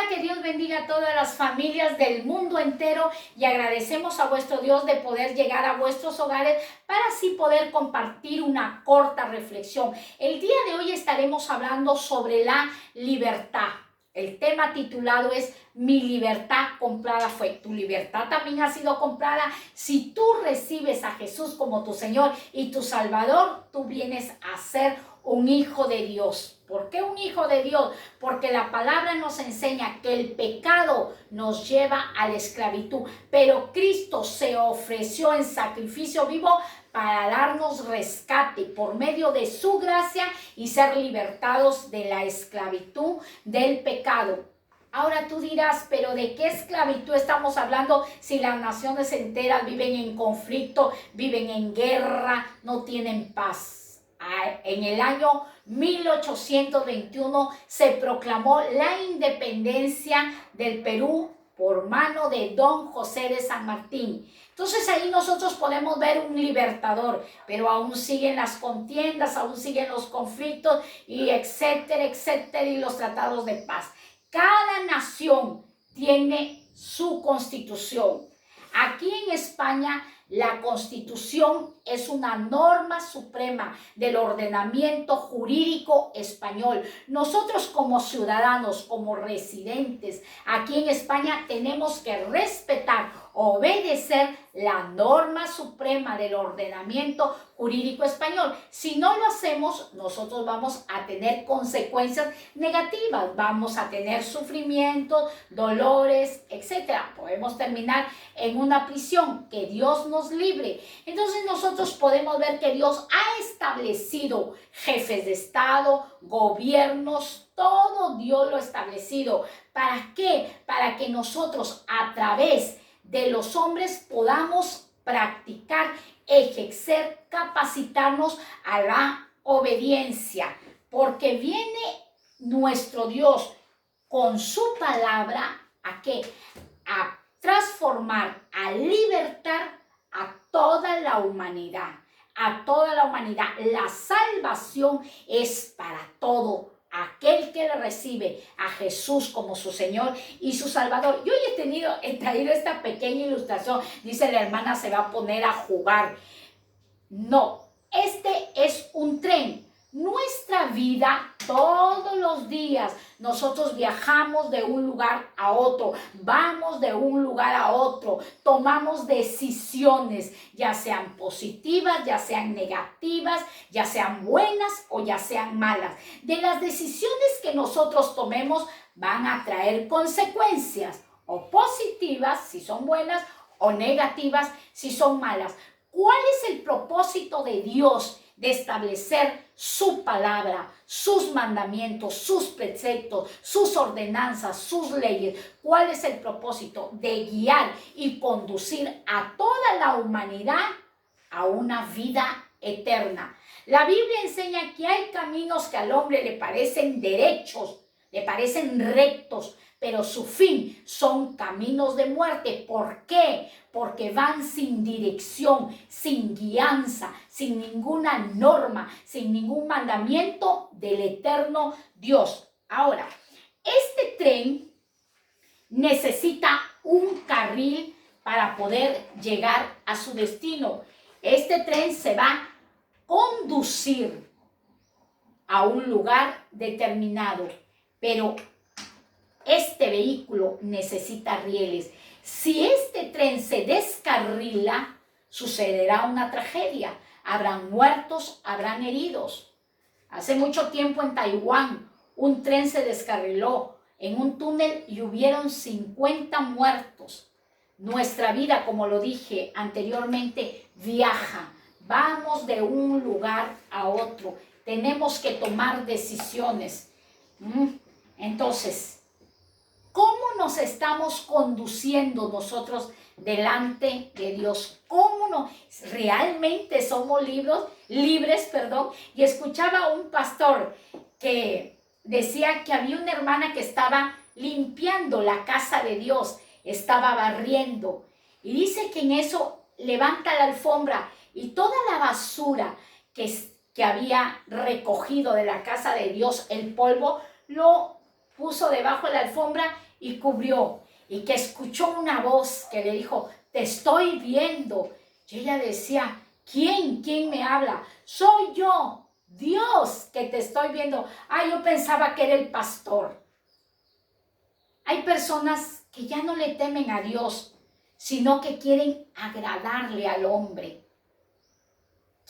que Dios bendiga a todas las familias del mundo entero y agradecemos a vuestro Dios de poder llegar a vuestros hogares para así poder compartir una corta reflexión. El día de hoy estaremos hablando sobre la libertad. El tema titulado es Mi libertad comprada fue. Tu libertad también ha sido comprada. Si tú recibes a Jesús como tu Señor y tu Salvador, tú vienes a ser un hijo de Dios. ¿Por qué un hijo de Dios? Porque la palabra nos enseña que el pecado nos lleva a la esclavitud, pero Cristo se ofreció en sacrificio vivo para darnos rescate por medio de su gracia y ser libertados de la esclavitud del pecado. Ahora tú dirás, pero ¿de qué esclavitud estamos hablando si las naciones enteras viven en conflicto, viven en guerra, no tienen paz? En el año 1821 se proclamó la independencia del Perú por mano de Don José de San Martín. Entonces ahí nosotros podemos ver un libertador, pero aún siguen las contiendas, aún siguen los conflictos y etcétera, etcétera, y los tratados de paz. Cada nación tiene su constitución. Aquí en España, la Constitución es una norma suprema del ordenamiento jurídico español. Nosotros como ciudadanos, como residentes aquí en España, tenemos que respetar, obedecer la norma suprema del ordenamiento jurídico español. Si no lo hacemos, nosotros vamos a tener consecuencias negativas, vamos a tener sufrimientos, dolores, etc. Podemos terminar en una prisión. Que Dios nos libre. Entonces nosotros podemos ver que Dios ha establecido jefes de Estado, gobiernos, todo Dios lo ha establecido. ¿Para qué? Para que nosotros a través de los hombres podamos practicar, ejercer, capacitarnos a la obediencia, porque viene nuestro Dios con su palabra, ¿a qué? A transformar, a libertar a toda la humanidad, a toda la humanidad. La salvación es para todo aquel que le recibe a Jesús como su Señor y su Salvador. Yo hoy he traído esta pequeña ilustración. Dice la hermana, se va a poner a jugar. No, este es un tren. Nuestra vida, todos los días, nosotros viajamos de un lugar a otro, vamos de un lugar a otro, tomamos decisiones, ya sean positivas, ya sean negativas, ya sean buenas o ya sean malas. De las decisiones que nosotros tomemos van a traer consecuencias, o positivas si son buenas, o negativas si son malas. ¿Cuál es el propósito de Dios de establecer su palabra, sus mandamientos, sus preceptos, sus ordenanzas, sus leyes? ¿Cuál es el propósito? De guiar y conducir a toda la humanidad a una vida eterna. La Biblia enseña que hay caminos que al hombre le parecen derechos, le parecen rectos, pero su fin son caminos de muerte. ¿Por qué? Porque van sin dirección, sin guianza, sin ninguna norma, sin ningún mandamiento del eterno Dios. Ahora, este tren necesita un carril para poder llegar a su destino. Este tren se va a conducir a un lugar determinado, pero este vehículo necesita rieles. Si este tren se descarrila, sucederá una tragedia. Habrán muertos, habrán heridos. Hace mucho tiempo en Taiwán, un tren se descarriló en un túnel y hubieron 50 muertos. Nuestra vida, como lo dije anteriormente, viaja. Vamos de un lugar a otro. Tenemos que tomar decisiones. Entonces, ¿cómo nos estamos conduciendo nosotros delante de Dios? ¿Cómo realmente somos libres? Y escuchaba a un pastor que decía que había una hermana que estaba limpiando la casa de Dios, estaba barriendo, y dice que en eso levanta la alfombra y toda la basura que había recogido de la casa de Dios, el polvo, lo puso debajo de la alfombra y cubrió, y que escuchó una voz que le dijo, te estoy viendo. Y ella decía, ¿quién? ¿Quién me habla? Soy yo, Dios, que te estoy viendo. Ah, yo pensaba que era el pastor. Hay personas que ya no le temen a Dios, sino que quieren agradarle al hombre.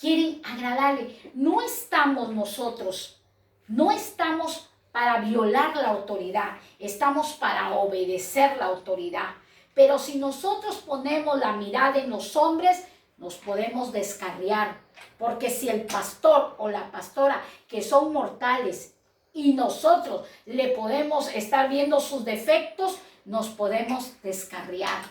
Quieren agradarle. No estamos nosotros, no estamos para violar la autoridad, estamos para obedecer la autoridad. Pero si nosotros ponemos la mirada en los hombres, nos podemos descarriar. Porque si el pastor o la pastora, que son mortales, y nosotros le podemos estar viendo sus defectos, nos podemos descarriar.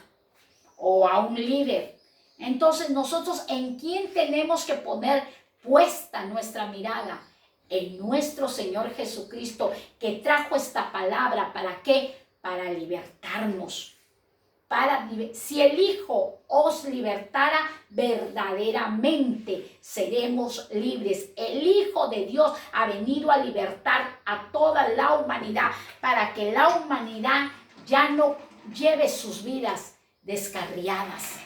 O a un líder. Entonces nosotros, ¿en quién tenemos que poner puesta nuestra mirada? En nuestro Señor Jesucristo, que trajo esta palabra. ¿Para qué? Para libertarnos. Si el Hijo os libertara, verdaderamente seremos libres. El Hijo de Dios ha venido a libertar a toda la humanidad, para que la humanidad ya no lleve sus vidas descarriadas.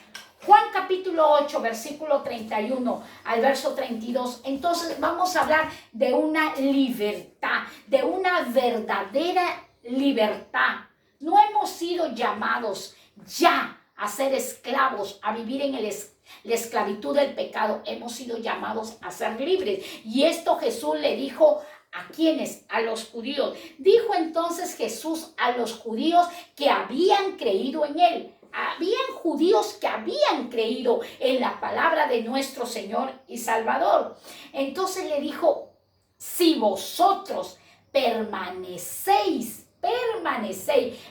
Juan capítulo 8, versículo 31 al verso 32. Entonces vamos a hablar de una libertad, de una verdadera libertad. No hemos sido llamados ya a ser esclavos, a vivir en la esclavitud del pecado. Hemos sido llamados a ser libres. Y esto Jesús le dijo ¿a quiénes? A los judíos. Dijo entonces Jesús a los judíos que habían creído en él. Habían judíos que habían creído en la palabra de nuestro Señor y Salvador. Entonces le dijo, si vosotros permanecéis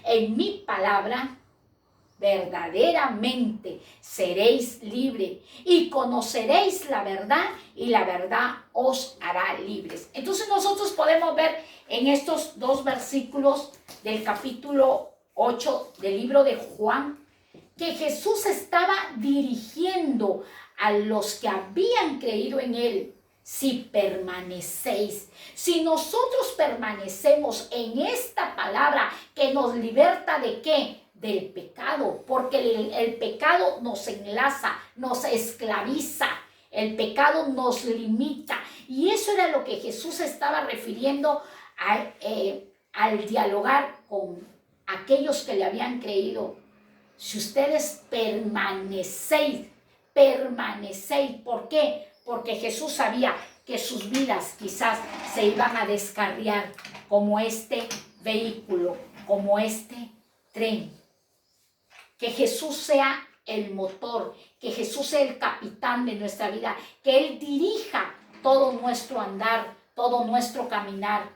en mi palabra, verdaderamente seréis libres y conoceréis la verdad, y la verdad os hará libres. Entonces nosotros podemos ver en estos dos versículos del capítulo 8 del libro de Juan, que Jesús estaba dirigiendo a los que habían creído en él. Si permanecéis, si nosotros permanecemos en esta palabra que nos liberta ¿de qué? Del pecado, porque el pecado nos enlaza, nos esclaviza, el pecado nos limita. Y eso era lo que Jesús estaba refiriendo al dialogar con aquellos que le habían creído. Si ustedes permanecéis, ¿por qué? Porque Jesús sabía que sus vidas quizás se iban a descarriar como este vehículo, como este tren. Que Jesús sea el motor, que Jesús sea el capitán de nuestra vida, que Él dirija todo nuestro andar, todo nuestro caminar.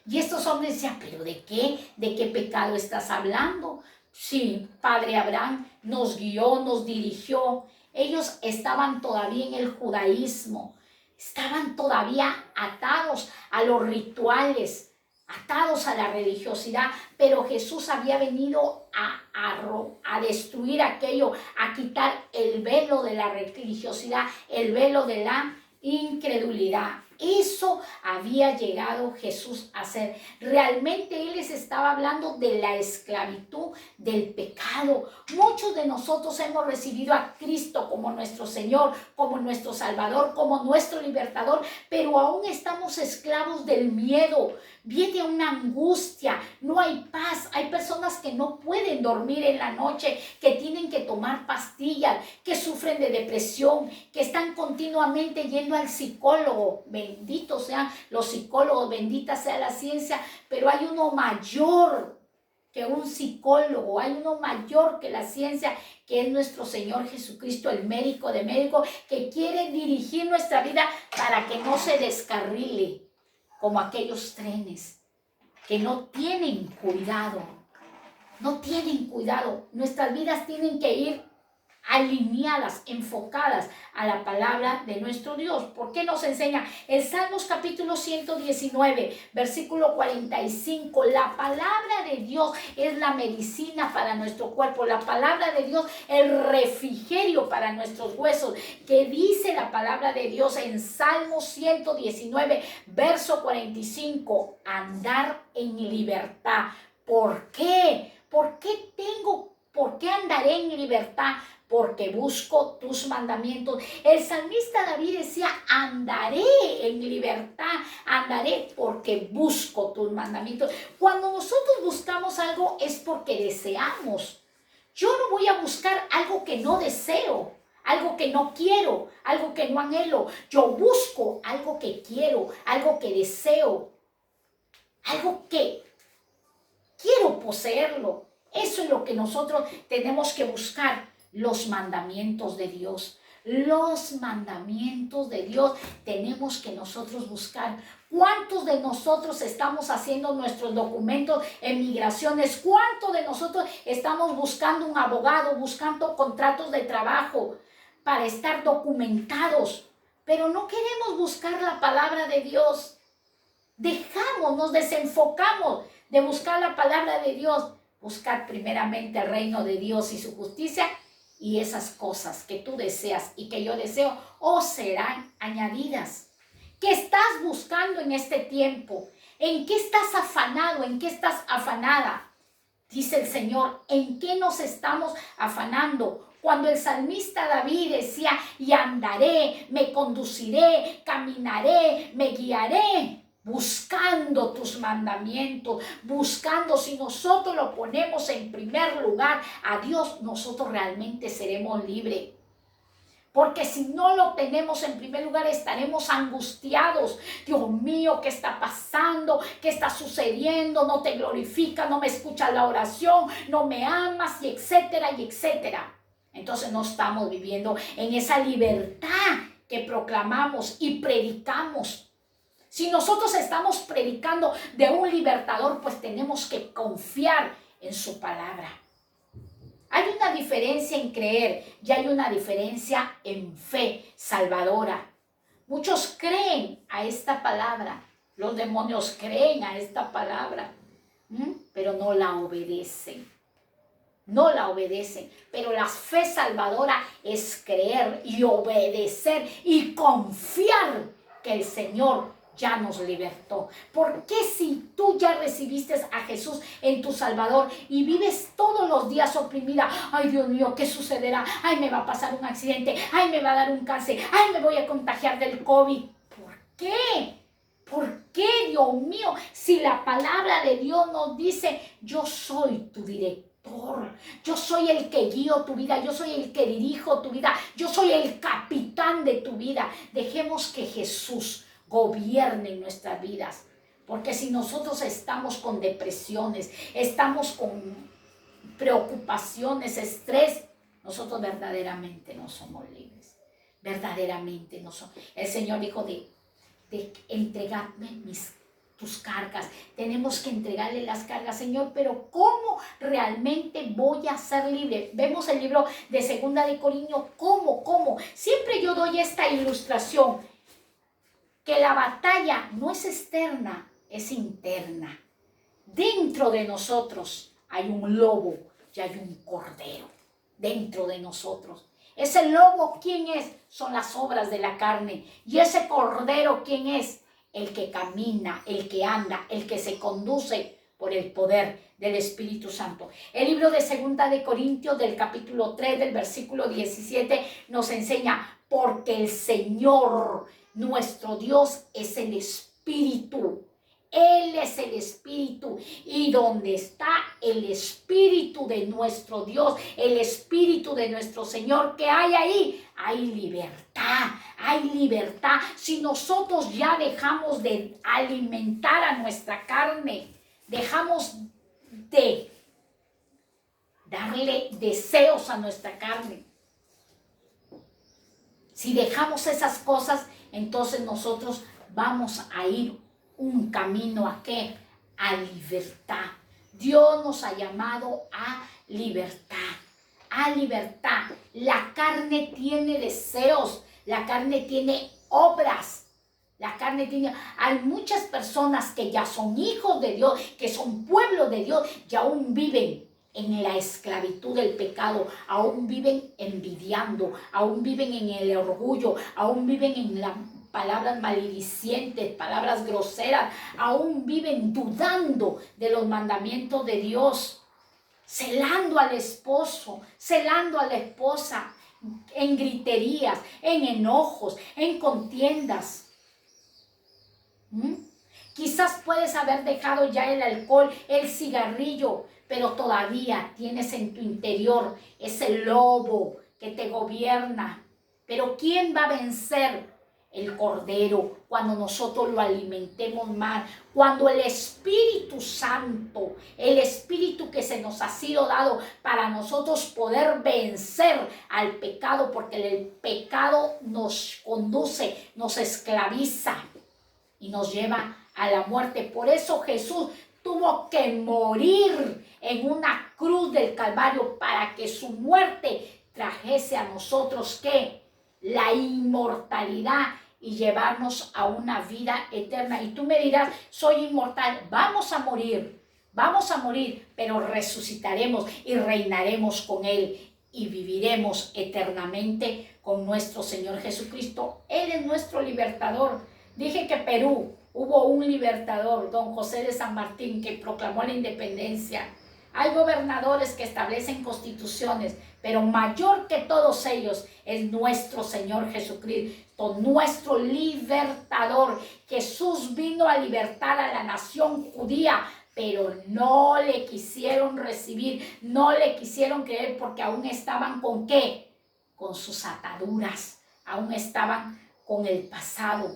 Y estos hombres decían, ¿pero de qué? ¿De qué pecado estás hablando? Sí, Padre Abraham nos guió, nos dirigió. Ellos estaban todavía en el judaísmo, estaban todavía atados a los rituales, atados a la religiosidad, pero Jesús había venido a destruir aquello, a quitar el velo de la religiosidad, el velo de la incredulidad. Eso había llegado Jesús a hacer. Realmente Él les estaba hablando de la esclavitud del pecado. Muchos de nosotros hemos recibido a Cristo como nuestro Señor, como nuestro Salvador, como nuestro libertador, pero aún estamos esclavos del miedo. Viene una angustia, no hay paz. Hay personas que no pueden dormir en la noche, que tienen que tomar pastillas, que sufren de depresión, que están continuamente yendo al psicólogo. Benditos sean los psicólogos, bendita sea la ciencia, pero hay uno mayor que un psicólogo, hay uno mayor que la ciencia, que es nuestro Señor Jesucristo, el médico de médicos, que quiere dirigir nuestra vida para que no se descarrile como aquellos trenes que no tienen cuidado. No tienen cuidado. Nuestras vidas tienen que ir alineadas, enfocadas a la palabra de nuestro Dios. ¿Por qué nos enseña? En Salmos capítulo 119, versículo 45, la palabra de Dios es la medicina para nuestro cuerpo, la palabra de Dios el refrigerio para nuestros huesos. Que dice la palabra de Dios en Salmos 119, verso 45, andar en libertad, ¿Por qué? ¿Por qué andaré en libertad? Porque busco tus mandamientos. El salmista David decía, andaré en libertad, andaré porque busco tus mandamientos. Cuando nosotros buscamos algo es porque deseamos. Yo no voy a buscar algo que no deseo, algo que no quiero, algo que no anhelo. Yo busco algo que quiero, algo que deseo, algo que quiero poseerlo. Eso es lo que nosotros tenemos que buscar, los mandamientos de Dios. Los mandamientos de Dios tenemos que nosotros buscar. ¿Cuántos de nosotros estamos haciendo nuestros documentos en migraciones? ¿Cuántos de nosotros estamos buscando un abogado, buscando contratos de trabajo para estar documentados? Pero no queremos buscar la palabra de Dios. Nos desenfocamos de buscar la palabra de Dios. Buscar primeramente el reino de Dios y su justicia, y esas cosas que tú deseas y que yo deseo os serán añadidas. ¿Qué estás buscando en este tiempo? ¿En qué estás afanado? ¿En qué estás afanada? Dice el Señor, ¿en qué nos estamos afanando? Cuando el salmista David decía, y andaré, me conduciré, caminaré, me guiaré, buscando tus mandamientos, buscando, si nosotros lo ponemos en primer lugar a Dios, nosotros realmente seremos libres. Porque si no lo tenemos en primer lugar, estaremos angustiados. Dios mío, ¿qué está pasando? ¿Qué está sucediendo? No te glorifica, no me escucha la oración, no me amas, y etcétera, y etcétera. Entonces no estamos viviendo en esa libertad que proclamamos y predicamos. Si nosotros estamos predicando de un libertador, pues tenemos que confiar en su palabra. Hay una diferencia en creer y hay una diferencia en fe salvadora. Muchos creen a esta palabra, los demonios creen a esta palabra, pero no la obedecen. No la obedecen, pero la fe salvadora es creer y obedecer y confiar que el Señor ya nos libertó. ¿Por qué si tú ya recibiste a Jesús en tu Salvador y vives todos los días oprimida? Ay, Dios mío, ¿qué sucederá? Ay, me va a pasar un accidente. Ay, me va a dar un cáncer. Ay, me voy a contagiar del COVID. ¿Por qué? ¿Por qué, Dios mío? Si la palabra de Dios nos dice, yo soy tu director, yo soy el que guío tu vida, yo soy el que dirijo tu vida, yo soy el capitán de tu vida. Dejemos que Jesús gobierne nuestras vidas, porque si nosotros estamos con depresiones, estamos con preocupaciones, estrés, nosotros verdaderamente no somos libres, verdaderamente no somos. El Señor dijo de entregarme tus cargas. Tenemos que entregarle las cargas, Señor, pero ¿cómo realmente voy a ser libre? Vemos el libro de 2 de Corintios, ¿cómo? Siempre yo doy esta ilustración, que la batalla no es externa, es interna. Dentro de nosotros hay un lobo y hay un cordero. Dentro de nosotros. Ese lobo, ¿quién es? Son las obras de la carne. Y ese cordero, ¿quién es? El que camina, el que anda, el que se conduce por el poder del Espíritu Santo. El libro de 2 de Corintios, del capítulo 3, del versículo 17, nos enseña, porque el Señor, nuestro Dios, es el Espíritu. Él es el Espíritu, y donde está el Espíritu de nuestro Dios, el Espíritu de nuestro Señor, ¿qué hay ahí? Hay libertad, hay libertad. Si nosotros ya dejamos de alimentar a nuestra carne, dejamos de darle deseos a nuestra carne, si dejamos esas cosas, entonces nosotros vamos a ir un camino ¿a qué? A libertad. Dios nos ha llamado a libertad. A libertad. La carne tiene deseos. La carne tiene obras. La carne tiene... Hay muchas personas que ya son hijos de Dios, que son pueblo de Dios, y aún viven en la esclavitud del pecado, aún viven envidiando, aún viven en el orgullo, aún viven en la palabras maledicientes, palabras groseras, aún viven dudando de los mandamientos de Dios, celando al esposo, celando a la esposa, en griterías, en enojos, en contiendas. Quizás puedes haber dejado ya el alcohol, el cigarrillo, pero todavía tienes en tu interior ese lobo que te gobierna. Pero ¿quién va a vencer? El Cordero, cuando nosotros lo alimentemos más, cuando el Espíritu Santo, el Espíritu que se nos ha sido dado para nosotros poder vencer al pecado, porque el pecado nos conduce, nos esclaviza y nos lleva a la muerte. Por eso Jesús tuvo que morir en una cruz del Calvario para que su muerte trajese a nosotros, ¿qué? La inmortalidad y llevarnos a una vida eterna. Y tú me dirás, soy inmortal. Vamos a morir, pero resucitaremos y reinaremos con Él y viviremos eternamente con nuestro Señor Jesucristo. Él es nuestro libertador. Dije que Perú hubo un libertador, don José de San Martín, que proclamó la independencia. Hay gobernadores que establecen constituciones, pero mayor que todos ellos es nuestro Señor Jesucristo, nuestro libertador. Jesús vino a libertar a la nación judía, pero no le quisieron recibir, no le quisieron creer, porque aún estaban ¿con qué? Con sus ataduras, aún estaban con el pasado.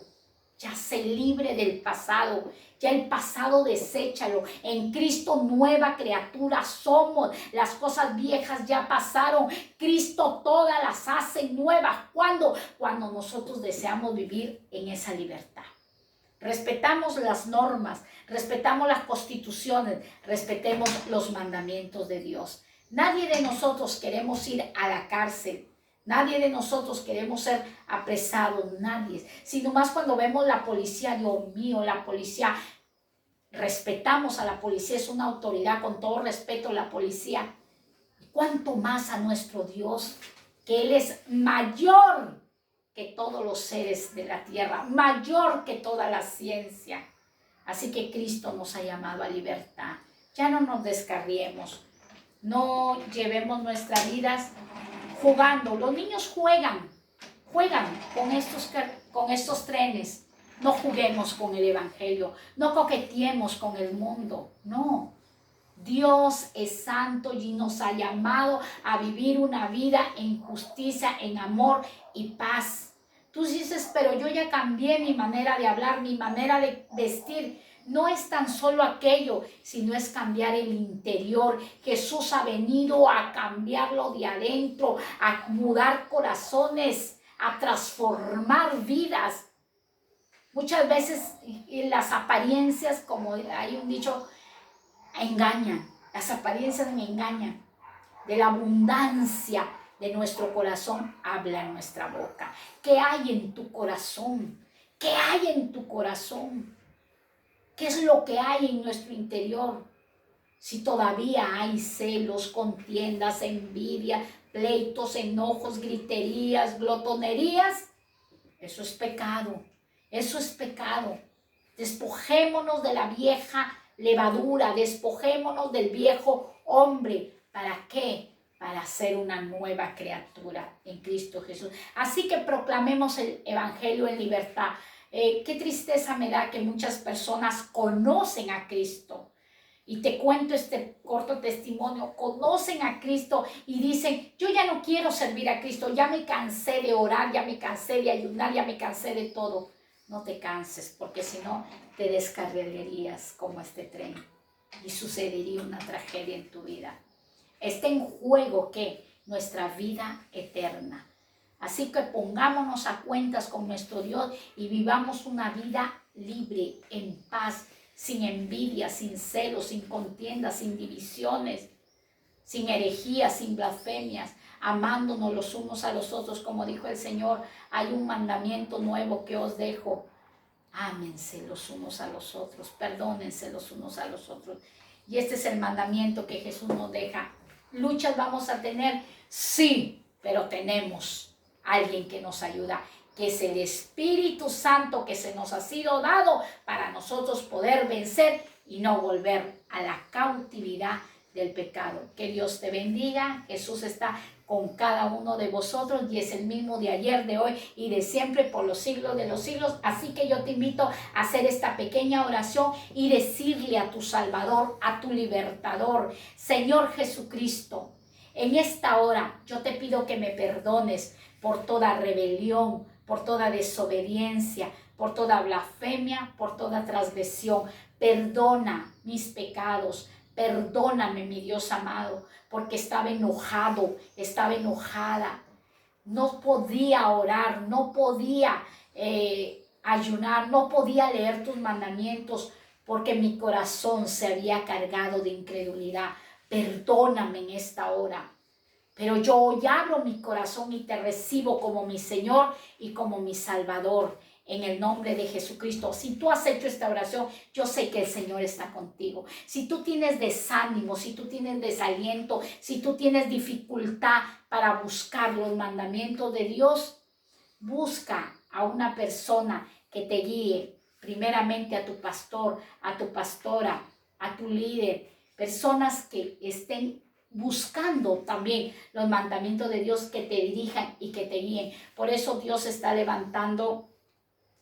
Ya sé libre del pasado, ya el pasado deséchalo. En Cristo nueva criatura somos. Las cosas viejas ya pasaron. Cristo todas las hace nuevas. ¿Cuándo? Cuando nosotros deseamos vivir en esa libertad. Respetamos las normas, respetamos las constituciones, respetemos los mandamientos de Dios. Nadie de nosotros queremos ir a la cárcel. Nadie de nosotros queremos ser apresados, nadie. Sino más cuando vemos la policía, Dios mío, la policía, respetamos a la policía, es una autoridad, con todo respeto la policía. Y cuánto más a nuestro Dios, que Él es mayor que todos los seres de la tierra, mayor que toda la ciencia. Así que Cristo nos ha llamado a libertad. Ya no nos descarriemos, no llevemos nuestras vidas jugando. Los niños juegan con estos trenes. No juguemos con el Evangelio, no coqueteemos con el mundo, no. Dios es santo y nos ha llamado a vivir una vida en justicia, en amor y paz. Tú dices, pero yo ya cambié mi manera de hablar, mi manera de vestir. No es tan solo aquello, sino es cambiar el interior. Jesús ha venido a cambiarlo de adentro, a mudar corazones, a transformar vidas. Muchas veces las apariencias, como hay un dicho, engañan. Las apariencias me engañan. De la abundancia de nuestro corazón habla nuestra boca. ¿Qué hay en tu corazón? ¿Qué hay en tu corazón? ¿Qué es lo que hay en nuestro interior? Si todavía hay celos, contiendas, envidia, pleitos, enojos, griterías, glotonerías, eso es pecado. Eso es pecado. Despojémonos de la vieja levadura, despojémonos del viejo hombre. ¿Para qué? Para ser una nueva criatura en Cristo Jesús. Así que proclamemos el Evangelio en libertad. Qué tristeza me da que muchas personas conocen a Cristo. Y te cuento este corto testimonio. Conocen a Cristo y dicen, yo ya no quiero servir a Cristo. Ya me cansé de orar, ya me cansé de ayunar, ya me cansé de todo. No te canses, porque si no te descarrilarías como este tren y sucedería una tragedia en tu vida. Está en juego, ¿qué? Nuestra vida eterna. Así que pongámonos a cuentas con nuestro Dios y vivamos una vida libre, en paz, sin envidia, sin celos, sin contiendas, sin divisiones, sin herejías, sin blasfemias, amándonos los unos a los otros, como dijo el Señor, hay un mandamiento nuevo que os dejo. Ámense los unos a los otros, perdónense los unos a los otros. Y este es el mandamiento que Jesús nos deja. ¿Luchas vamos a tener? Sí, pero tenemos alguien que nos ayuda. que es el Espíritu Santo que se nos ha sido dado para nosotros poder vencer y no volver a la cautividad del pecado. Que Dios te bendiga. Jesús está con cada uno de vosotros y es el mismo de ayer, de hoy y de siempre por los siglos de los siglos. Así que yo te invito a hacer esta pequeña oración y decirle a tu Salvador, a tu Libertador: Señor Jesucristo, en esta hora yo te pido que me perdones por toda rebelión, por toda desobediencia, por toda blasfemia, por toda transgresión. Perdona mis pecados. Perdóname, mi Dios amado, porque estaba enojado, estaba enojada. No podía orar, no podía ayunar, no podía leer tus mandamientos, porque mi corazón se había cargado de incredulidad. Perdóname en esta hora. Pero yo hoy abro mi corazón y te recibo como mi Señor y como mi Salvador. En el nombre de Jesucristo. Si tú has hecho esta oración, yo sé que el Señor está contigo. Si tú tienes desánimo, si tú tienes desaliento, si tú tienes dificultad para buscar los mandamientos de Dios, busca a una persona que te guíe. Primeramente a tu pastor, a tu pastora, a tu líder. Personas que estén buscando también los mandamientos de Dios, que te dirijan y que te guíen. Por eso Dios está levantando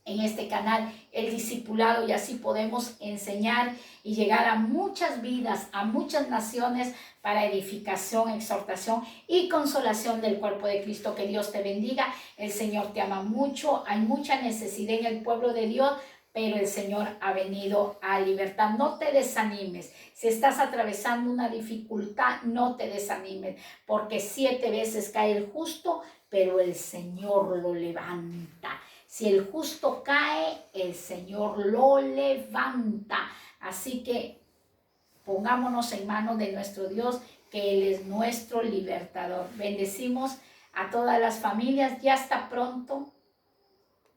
en este canal el discipulado, y así podemos enseñar y llegar a muchas vidas, a muchas naciones, para edificación, exhortación y consolación del cuerpo de Cristo. Que Dios te bendiga. El Señor te ama mucho. Hay mucha necesidad en el pueblo de Dios, pero el Señor ha venido a libertar. No te desanimes. Si estás atravesando una dificultad, no te desanimes, porque 7 veces cae el justo, pero el Señor lo levanta. Si el justo cae, el Señor lo levanta. Así que pongámonos en manos de nuestro Dios, que Él es nuestro libertador. Bendecimos a todas las familias. Ya hasta pronto.